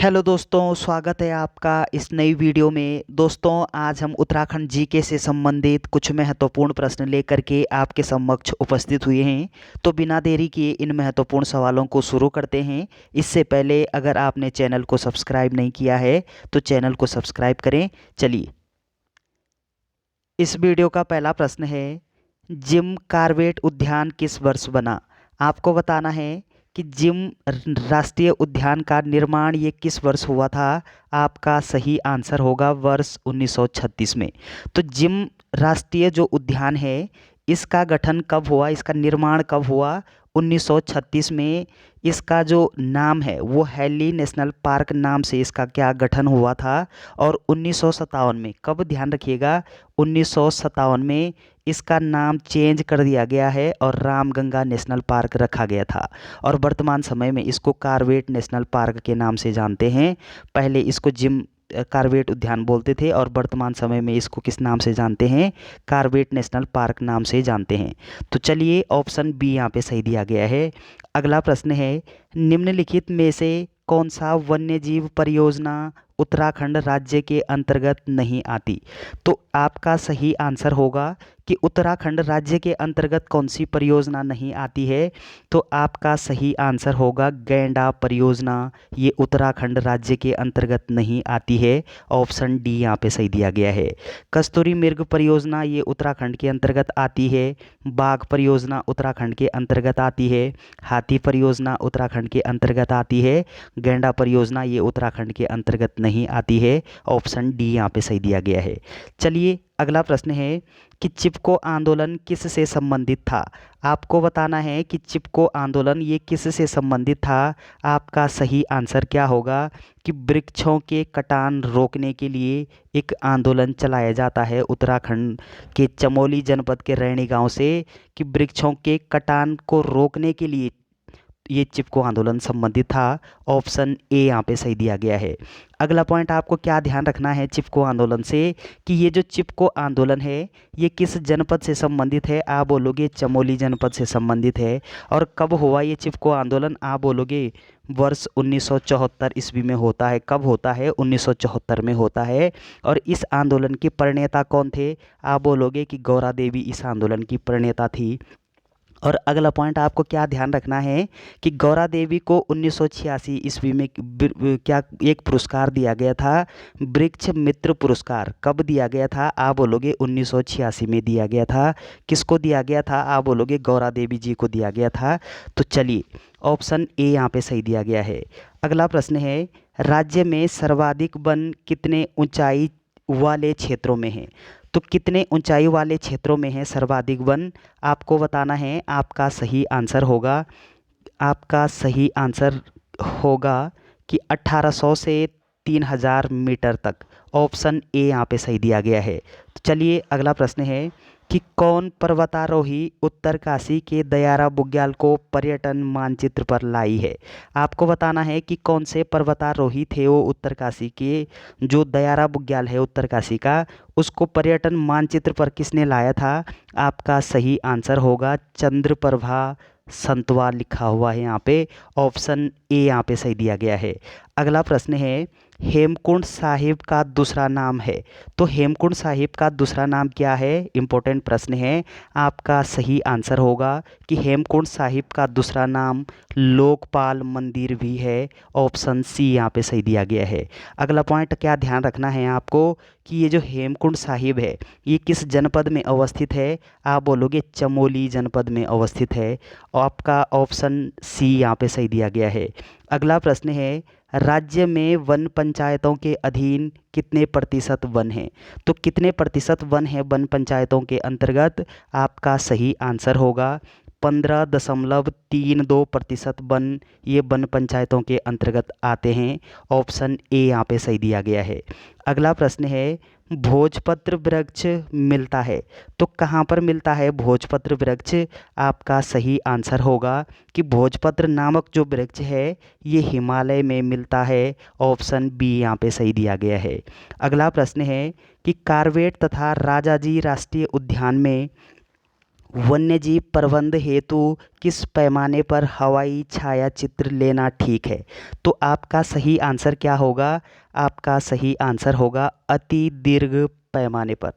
Hello दोस्तों, स्वागत है आपका इस नई वीडियो में। दोस्तों, आज हम उत्तराखंड जीके से संबंधित कुछ महत्वपूर्ण प्रश्न लेकर के आपके समक्ष उपस्थित हुए हैं। तो बिना देरी किए इन महत्वपूर्ण सवालों को शुरू करते हैं। इससे पहले अगर आपने चैनल को सब्सक्राइब नहीं किया है तो चैनल को सब्सक्राइब करें। चलिए, इस वीडियो का पहला प्रश्न है, जिम कॉर्बेट उद्यान किस वर्ष बना? आपको बताना है कि जिम राष्ट्रीय उद्यान का निर्माण ये किस वर्ष हुआ था। आपका सही आंसर होगा वर्ष 1936 में। तो जिम राष्ट्रीय जो उद्यान है, इसका गठन कब हुआ, इसका निर्माण कब हुआ? 1936 में। इसका जो नाम है वो हैली नेशनल पार्क नाम से इसका क्या गठन हुआ था। और 1957 में, कब ध्यान रखिएगा, 1957 में इसका नाम चेंज कर दिया गया है और रामगंगा नेशनल पार्क रखा गया था। और वर्तमान समय में इसको कॉर्बेट नेशनल पार्क के नाम से जानते हैं। पहले इसको जिम कॉर्बेट उद्यान बोलते थे और वर्तमान समय में इसको किस नाम से जानते हैं? कॉर्बेट नेशनल पार्क नाम से जानते हैं। तो चलिए, ऑप्शन बी यहाँ पे सही दिया गया है। अगला प्रश्न है, निम्नलिखित में से कौन सा वन्यजीव परियोजना उत्तराखंड राज्य के अंतर्गत नहीं आती? तो आपका सही आंसर होगा कि उत्तराखंड राज्य के अंतर्गत कौन सी परियोजना नहीं आती है। तो आपका सही आंसर होगा गैंडा परियोजना। ये उत्तराखंड राज्य के अंतर्गत नहीं आती है। ऑप्शन डी यहाँ पे सही दिया गया है। कस्तूरी मृग परियोजना ये उत्तराखंड के अंतर्गत आती है। बाघ परियोजना उत्तराखंड के अंतर्गत आती है। हाथी परियोजना उत्तराखंड के अंतर्गत आती है। गैंडा परियोजना ये उत्तराखंड के अंतर्गत नहीं आती है। ऑप्शन डी यहाँ पे सही दिया गया है। चलिए, अगला प्रश्न है कि चिपको आंदोलन किस से संबंधित था? आपको बताना है कि चिपको आंदोलन ये किस से संबंधित था। आपका सही आंसर क्या होगा कि वृक्षों के कटान रोकने के लिए एक आंदोलन चलाया जाता है उत्तराखंड के चमोली जनपद के रैणी गांव से, कि वृक्षों के कटान को रोकने के लिए ये चिपको आंदोलन संबंधित था। ऑप्शन ए यहाँ पे सही दिया गया है। अगला पॉइंट आपको क्या ध्यान रखना है चिपको आंदोलन से, कि ये जो चिपको आंदोलन है ये किस जनपद से संबंधित है। आप बोलोगे चमोली जनपद से संबंधित है। और कब हुआ ये चिपको आंदोलन? आप बोलोगे वर्ष 1974 ईस्वी में होता है। कब होता है? 1974 में होता है। और इस आंदोलन के प्रणेता कौन थे? आप बोलोगे कि गौरा देवी इस आंदोलन की प्रणेता थी। और अगला पॉइंट आपको क्या ध्यान रखना है कि गौरा देवी को 1986 ईस्वी में क्या एक पुरस्कार दिया गया था, वृक्ष मित्र पुरस्कार। कब दिया गया था? आप बोलोगे 1986 में दिया गया था। किसको दिया गया था? आप बोलोगे गौरा देवी जी को दिया गया था। तो चलिए, ऑप्शन ए यहाँ पे सही दिया गया है। अगला प्रश्न है, राज्य में सर्वाधिक वन कितने ऊंचाई वाले क्षेत्रों में है? तो कितने ऊंचाई वाले क्षेत्रों में है सर्वाधिक वन? आपको बताना है। आपका सही आंसर होगा कि 1800 से 3000 मीटर तक। ऑप्शन ए यहाँ पे सही दिया गया है। तो चलिए, अगला प्रश्न है कि कौन पर्वतारोही उत्तरकाशी के दयारा बुग्याल को पर्यटन मानचित्र पर लाई है? आपको बताना है कि कौन से पर्वतारोही थे वो उत्तरकाशी के। जो दयारा बुग्याल है उत्तरकाशी का, उसको पर्यटन मानचित्र पर किसने लाया था? आपका सही आंसर होगा चंद्रप्रभा संतवा, लिखा हुआ है यहाँ पे। ऑप्शन ए यहाँ पे सही दिया गया है। अगला प्रश्न है, हेमकुंड साहिब का दूसरा नाम है। तो हेमकुंड साहिब का दूसरा नाम क्या है? इंपॉर्टेंट प्रश्न है। आपका सही आंसर होगा कि हेमकुंड साहिब का दूसरा नाम लोकपाल मंदिर भी है। ऑप्शन सी यहाँ पे सही दिया गया है। अगला पॉइंट क्या ध्यान रखना है आपको कि ये जो हेमकुंड साहिब है ये किस जनपद में अवस्थित है? आप बोलोगे चमोली जनपद में अवस्थित है। आपका ऑप्शन सी यहाँ पे सही दिया गया है। अगला प्रश्न है, राज्य में वन पंचायतों के अधीन कितने प्रतिशत वन हैं? तो कितने प्रतिशत वन है वन पंचायतों के अंतर्गत? आपका सही आंसर होगा 15.32% वन ये वन पंचायतों के अंतर्गत आते हैं। ऑप्शन ए यहाँ पे सही दिया गया है। अगला प्रश्न है, भोजपत्र वृक्ष मिलता है तो कहाँ पर मिलता है भोजपत्र वृक्ष? आपका सही आंसर होगा कि भोजपत्र नामक जो वृक्ष है ये हिमालय में मिलता है। ऑप्शन बी यहाँ पे सही दिया गया है। अगला प्रश्न है कि कॉर्बेट तथा राजाजी राष्ट्रीय उद्यान में वन्यजीव प्रबंध हेतु किस पैमाने पर हवाई छायाचित्र लेना ठीक है? तो आपका सही आंसर क्या होगा? आपका सही आंसर होगा अति दीर्घ पैमाने पर।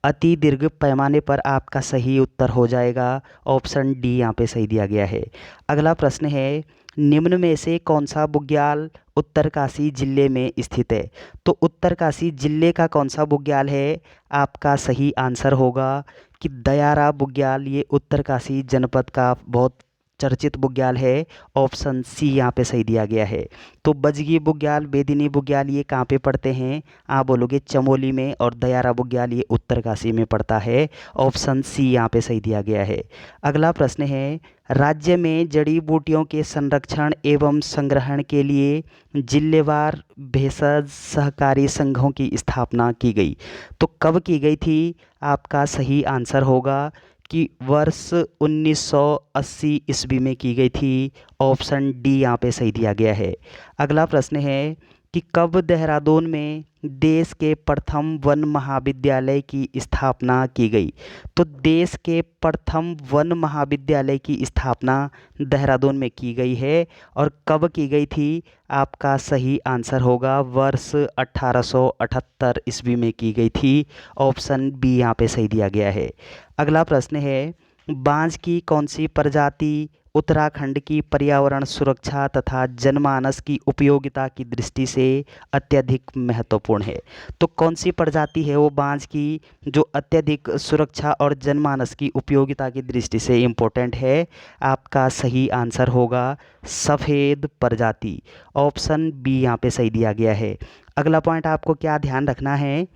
अति दीर्घ पैमाने पर आपका सही उत्तर हो जाएगा ऑप्शन डी, यहाँ पे सही दिया गया है। अगला प्रश्न है, निम्न में से कौन सा बुग्याल उत्तरकाशी जिले में स्थित है? तो उत्तरकाशी जिले का कौन सा बुग्याल है? आपका सही आंसर होगा कि दयारा बुग्याल। ये उत्तरकाशी जनपद का बहुत चर्चित बुग्याल है। ऑप्शन सी यहाँ पे सही दिया गया है। तो बजगी बुग्याल, बेदिनी बुग्याल ये कहाँ पे पड़ते हैं? आप बोलोगे चमोली में, और दयारा बुग्याल ये उत्तरकाशी में पड़ता है। ऑप्शन सी यहाँ पे सही दिया गया है। अगला प्रश्न है, राज्य में जड़ी बूटियों के संरक्षण एवं संग्रहण के लिए जिलेवार भेषज सहकारी संघों की स्थापना की गई। तो कब की गई थी? आपका सही आंसर होगा कि वर्ष 1980 ईस्वी में की गई थी। ऑप्शन डी यहाँ पे सही दिया गया है। अगला प्रश्न है कि कब देहरादून में देश के प्रथम वन महाविद्यालय की स्थापना की गई? तो देश के प्रथम वन महाविद्यालय की स्थापना देहरादून में की गई है। और कब की गई थी? आपका सही आंसर होगा वर्ष 1878 ईस्वी में की गई थी। ऑप्शन बी यहाँ पे सही दिया गया है। अगला प्रश्न है, बांज की कौन सी प्रजाति उत्तराखंड की पर्यावरण सुरक्षा तथा जनमानस की उपयोगिता की दृष्टि से अत्यधिक महत्वपूर्ण है? तो कौन सी प्रजाति है वो बांज की जो अत्यधिक सुरक्षा और जनमानस की उपयोगिता की दृष्टि से इम्पोर्टेंट है? आपका सही आंसर होगा सफ़ेद प्रजाति। ऑप्शन बी यहाँ पे सही दिया गया है। अगला पॉइंट आपको क्या ध्यान रखना है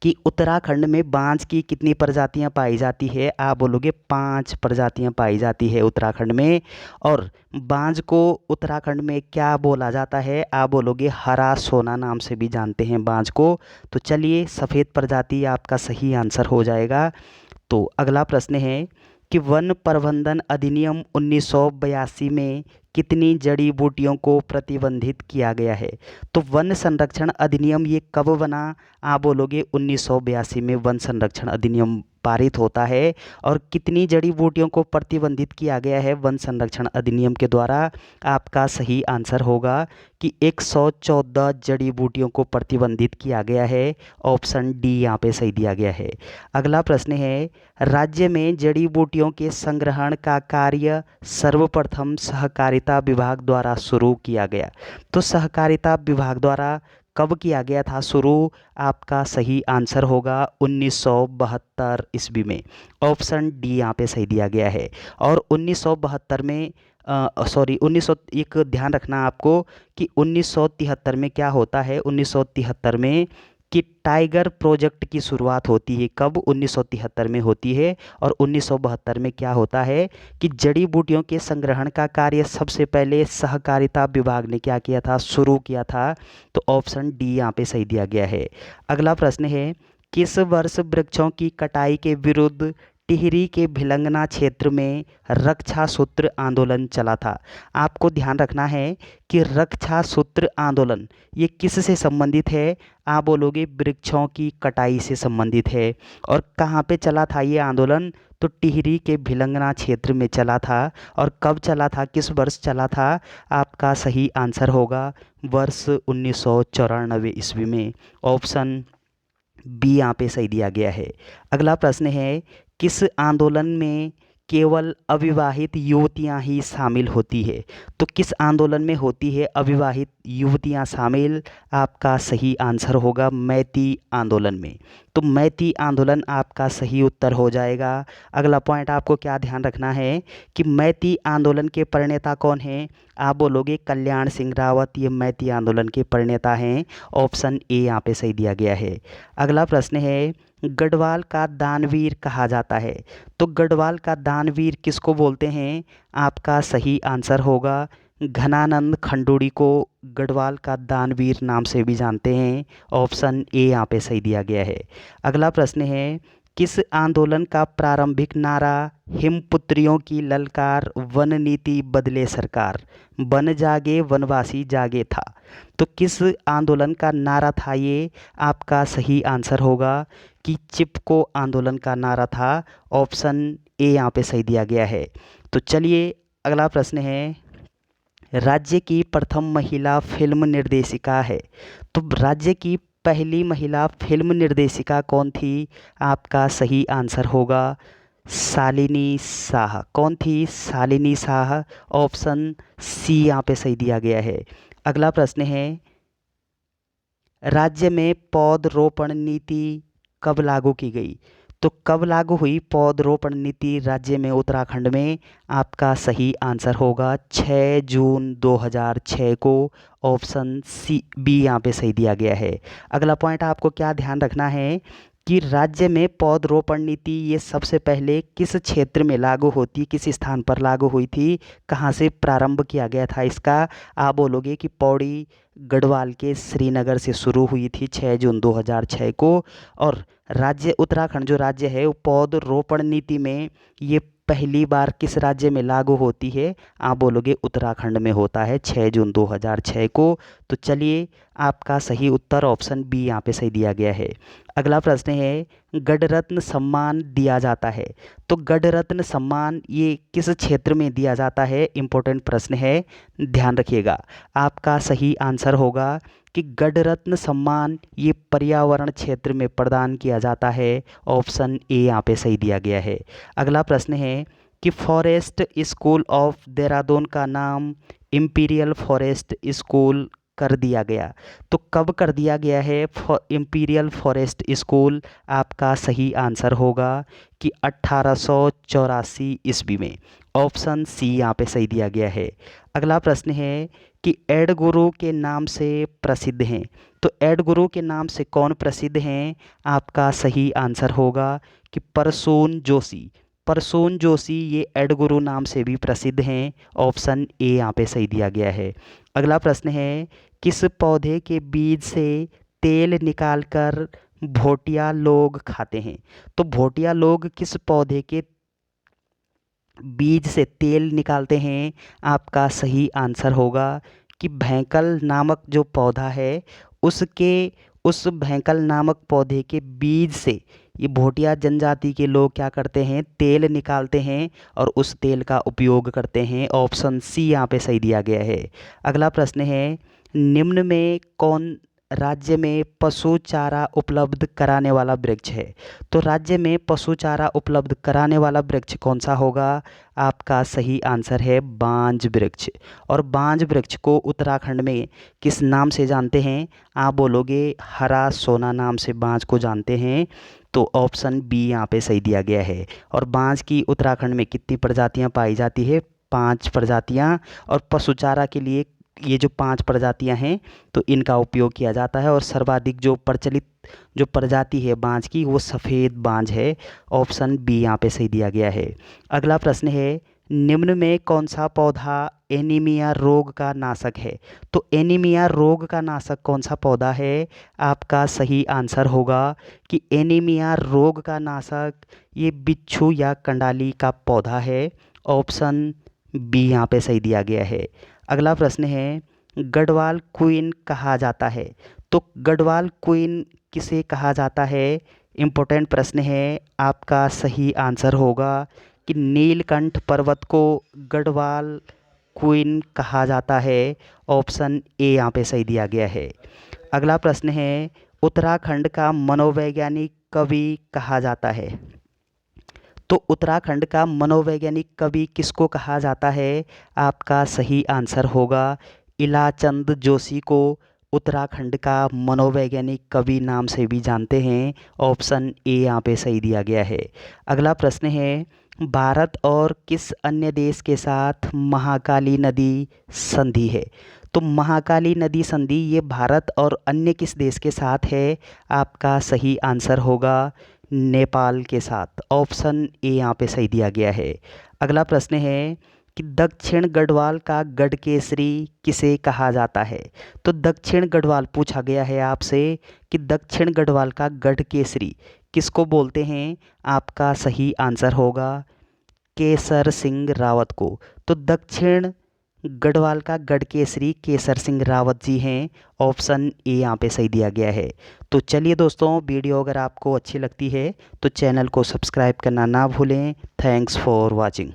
कि उत्तराखंड में बांज की कितनी प्रजातियां पाई जाती है? आप बोलोगे 5 प्रजातियां पाई जाती है उत्तराखंड में। और बांज को उत्तराखंड में क्या बोला जाता है? आप बोलोगे हरा सोना नाम से भी जानते हैं बांज को। तो चलिए, सफ़ेद प्रजाति आपका सही आंसर हो जाएगा। तो अगला प्रश्न है कि वन प्रबंधन अधिनियम 1982 में कितनी जड़ी बूटियों को प्रतिबंधित किया गया है? तो वन संरक्षण अधिनियम ये कब बना? आप बोलोगे 1982 में वन संरक्षण अधिनियम पारित होता है। और कितनी जड़ी बूटियों को प्रतिबंधित किया गया है वन संरक्षण अधिनियम के द्वारा? आपका सही आंसर होगा कि 114 जड़ी बूटियों को प्रतिबंधित किया गया है। ऑप्शन डी यहाँ पे सही दिया गया है। अगला प्रश्न है, राज्य में जड़ी बूटियों के संग्रहण का कार्य सर्वप्रथम सहकारिता विभाग द्वारा शुरू किया गया। तो सहकारिता विभाग द्वारा कब किया गया था शुरू? आपका सही आंसर होगा 1972 ईस्वी में। ऑप्शन डी यहाँ पे सही दिया गया है। और 1972 में सॉरी 1900, एक ध्यान रखना आपको कि 1973 में क्या होता है? 1973 में कि टाइगर प्रोजेक्ट की शुरुआत होती है। कब? 1973 में होती है। और 1972 में क्या होता है कि जड़ी बूटियों के संग्रहण का कार्य सबसे पहले सहकारिता विभाग ने क्या किया था? शुरू किया था। तो ऑप्शन डी यहाँ पे सही दिया गया है। अगला प्रश्न है, किस वर्ष वृक्षों की कटाई के विरुद्ध टिहरी के भिलंगना क्षेत्र में रक्षा सूत्र आंदोलन चला था? आपको ध्यान रखना है कि रक्षा सूत्र आंदोलन ये किस से संबंधित है? आप बोलोगे वृक्षों की कटाई से संबंधित है। और कहाँ पे चला था ये आंदोलन? तो टिहरी के भिलंगना क्षेत्र में चला था। और कब चला था? किस वर्ष चला था? आपका सही आंसर होगा वर्ष 1994 ईस्वी में। ऑप्शन बी यहाँ पे सही दिया गया है। अगला प्रश्न है, किस आंदोलन में केवल अविवाहित युवतियां ही शामिल होती है? तो किस आंदोलन में होती है अविवाहित युवतियां शामिल? आपका सही आंसर होगा मैती आंदोलन में। तो मैती आंदोलन आपका सही उत्तर हो जाएगा। अगला पॉइंट आपको क्या ध्यान रखना है कि मैती आंदोलन के प्रणेता कौन हैं? आप बोलोगे कल्याण सिंह रावत, ये मैती आंदोलन के प्रणेता हैं। ऑप्शन ए यहाँ पे सही दिया गया है। अगला प्रश्न है, गढ़वाल का दानवीर कहा जाता है। तो गढ़वाल का दानवीर किसको बोलते हैं? आपका सही आंसर होगा घनानंद खंडूड़ी को गढ़वाल का दानवीर नाम से भी जानते हैं। ऑप्शन ए यहाँ पे सही दिया गया है। अगला प्रश्न है, किस आंदोलन का प्रारंभिक नारा हिमपुत्रियों की ललकार वन नीति बदले सरकार, वन जागे वनवासी जागे था। तो किस आंदोलन का नारा था ये? आपका सही आंसर होगा कि चिपको आंदोलन का नारा था। ऑप्शन ए यहाँ पे सही दिया गया है। तो चलिए अगला प्रश्न है, राज्य की प्रथम महिला फिल्म निर्देशिका है। तो राज्य की पहली महिला फिल्म निर्देशिका कौन थी? आपका सही आंसर होगा शालिनी शाह। कौन थी? शालिनी शाह। ऑप्शन सी यहाँ पे सही दिया गया है। अगला प्रश्न है, राज्य में पौधरोपण नीति कब लागू की गई? तो कब लागू हुई पौधरोपण नीति राज्य में उत्तराखंड में? आपका सही आंसर होगा 6 जून 2006 को। ऑप्शन सी बी यहाँ पे सही दिया गया है। अगला पॉइंट आपको क्या ध्यान रखना है कि राज्य में पौधरोपण नीति ये सबसे पहले किस क्षेत्र में लागू होती, किस स्थान पर लागू हुई थी, कहाँ से प्रारंभ किया गया था इसका? आप बोलोगे कि पौड़ी गढ़वाल के श्रीनगर से शुरू हुई थी 6 जून 2006 को। और राज्य उत्तराखंड जो राज्य है वो पौधरोपण नीति में ये पहली बार किस राज्य में लागू होती है? आप बोलोगे उत्तराखंड में होता है 6 जून 2006 को। तो चलिए आपका सही उत्तर ऑप्शन बी यहाँ पे सही दिया गया है। अगला प्रश्न है, गणरत्न सम्मान दिया जाता है। तो गणरत्न सम्मान ये किस क्षेत्र में दिया जाता है? इम्पोर्टेंट प्रश्न है, ध्यान रखिएगा। आपका सही आंसर होगा कि गणरत्न सम्मान ये पर्यावरण क्षेत्र में प्रदान किया जाता है। ऑप्शन ए यहाँ पे सही दिया गया है। अगला प्रश्न है कि फॉरेस्ट स्कूल ऑफ देहरादून का नाम इंपीरियल फॉरेस्ट स्कूल कर दिया गया। तो कब कर दिया गया है इंपीरियल फॉरेस्ट स्कूल? आपका सही आंसर होगा कि 1884 ईस्वी में। ऑप्शन सी यहाँ पे सही दिया गया है। अगला प्रश्न है कि एडगुरु के नाम से प्रसिद्ध हैं। तो एडगुरु के नाम से कौन प्रसिद्ध हैं? आपका सही आंसर होगा कि परसून जोशी। परसून जोशी ये एडगुरु नाम से भी प्रसिद्ध हैं। ऑप्शन ए यहाँ पे सही दिया गया है। अगला प्रश्न है, किस पौधे के बीज से तेल निकालकर भोटिया लोग खाते हैं? तो भोटिया लोग किस पौधे के बीज से तेल निकालते हैं? आपका सही आंसर होगा कि भैंकल नामक जो पौधा है उस भैंकल नामक पौधे के बीज से ये भोटिया जनजाति के लोग क्या करते हैं? तेल निकालते हैं और उस तेल का उपयोग करते हैं। ऑप्शन सी यहाँ पे सही दिया गया है। अगला प्रश्न है, निम्न में कौन राज्य में पशु चारा उपलब्ध कराने वाला वृक्ष है? तो राज्य में पशु चारा उपलब्ध कराने वाला वृक्ष कौन सा होगा? आपका सही आंसर है बांज वृक्ष। और बांज वृक्ष को उत्तराखंड में किस नाम से जानते हैं? आप बोलोगे हरा सोना नाम से बांज को जानते हैं। तो ऑप्शन बी यहाँ पे सही दिया गया है। और बांज की उत्तराखंड में कितनी प्रजातियाँ पाई जाती है? 5 प्रजातियाँ। और पशु चारा के लिए ये जो 5 प्रजातियां हैं तो इनका उपयोग किया जाता है। और सर्वाधिक जो प्रचलित जो प्रजाति है बांज की वो सफ़ेद बांज है। ऑप्शन बी यहाँ पे सही दिया गया है। अगला प्रश्न है, निम्न में कौन सा पौधा एनीमिया रोग का नाशक है? तो एनीमिया रोग का नाशक कौन सा पौधा है? आपका सही आंसर होगा कि एनीमिया रोग का नाशक ये बिच्छू या कंडाली का पौधा है। ऑप्शन बी यहाँ पे सही दिया गया है। अगला प्रश्न है, गढ़वाल क्वीन कहा जाता है। तो गढ़वाल क्वीन किसे कहा जाता है? इम्पोर्टेंट प्रश्न है। आपका सही आंसर होगा कि नीलकंठ पर्वत को गढ़वाल क्वीन कहा जाता है। ऑप्शन ए यहाँ पे सही दिया गया है। अगला प्रश्न है, उत्तराखंड का मनोवैज्ञानिक कवि कहा जाता है। तो उत्तराखंड का मनोवैज्ञानिक कवि किसको कहा जाता है? आपका सही आंसर होगा इलाचंद जोशी को उत्तराखंड का मनोवैज्ञानिक कवि नाम से भी जानते हैं। ऑप्शन ए यहाँ पे सही दिया गया है। अगला प्रश्न है, भारत और किस अन्य देश के साथ महाकाली नदी संधि है? तो महाकाली नदी संधि ये भारत और अन्य किस देश के साथ है? आपका सही आंसर होगा नेपाल के साथ। ऑप्शन ए यहाँ पे सही दिया गया है। अगला प्रश्न है कि दक्षिण गढ़वाल का गढ़ केसरी किसे कहा जाता है? तो दक्षिण गढ़वाल पूछा गया है आपसे कि दक्षिण गढ़वाल का गढ़ केसरी किसको बोलते हैं? आपका सही आंसर होगा केसर सिंह रावत को। तो दक्षिण गढ़वाल का गढ़ केसरी केसर सिंह रावत जी हैं। ऑप्शन ए यहाँ पे सही दिया गया है। तो चलिए दोस्तों, वीडियो अगर आपको अच्छी लगती है तो चैनल को सब्सक्राइब करना ना भूलें। Thanks for watching.